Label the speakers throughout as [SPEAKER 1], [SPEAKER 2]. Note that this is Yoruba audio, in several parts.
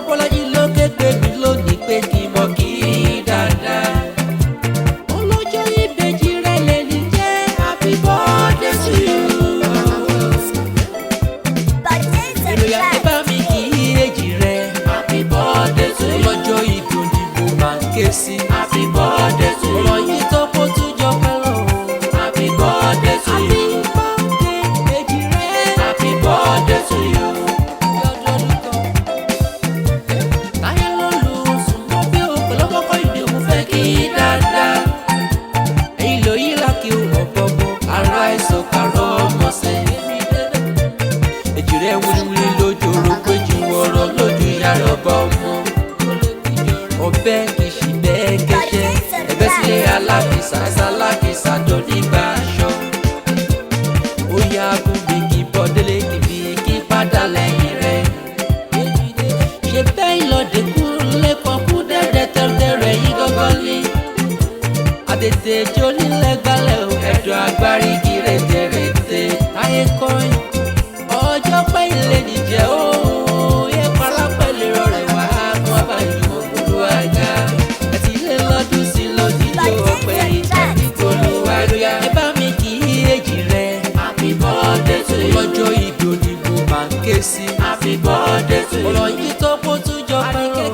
[SPEAKER 1] Bọ́lájí ló ké pè mí lónìí pé kí n mọ̀ kí dáadáa. Ọlọ́jọ́ ìbejì rẹ̀ lè ní jẹ́ happy birthday to you. Ìròyìn ẹ bá mi kí èjì rẹ̀ happy birthday to you. Ọlọ́jọ́ ìbí òní mo máa ń ké sí happy birthday to you. Ọ̀rọ̀ yìí tó kó tún jọ pẹ́rọ happy birthday to you. Happy birthday èjì rẹ̀ happy birthday to you. Ọbẹ̀ kìsì bẹ́ẹ̀ kẹ́sẹ́ ẹgbẹ́ sílé alákìsà ẹ̀sà alákìsà tó nígbà aṣọ. Ó yá gúnbi kí bọ́délé kìbí kí padà lẹ́yìn rẹ̀. Ṣé bẹ́ẹ̀ ìlọ́dẹ kú lẹ́kọ̀ọ́ kú dẹ́dẹ́ tẹ́lẹ̀ rẹ̀ yí gọ́gọ́ lé. Àtètè jó nílẹ̀ gbalẹ̀ o ẹ̀dọ̀ agbárí kí rètèrètè táyé kọ́rin. Ọjọ́ pẹ́ ilé nìjẹ́ o yẹ parapẹ́ lè rọrẹ̀ wá kó wá báyìí. Ọlọ́jọ́ ìbí òní mo máa ń ké sí happy birthday to you. Ọ̀rọ̀ yìí tó kó tún jọ pẹ́rọ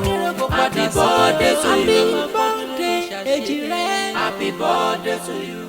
[SPEAKER 1] happy birthday to you. Happy birthday èjì rẹ̀ happy birthday to you.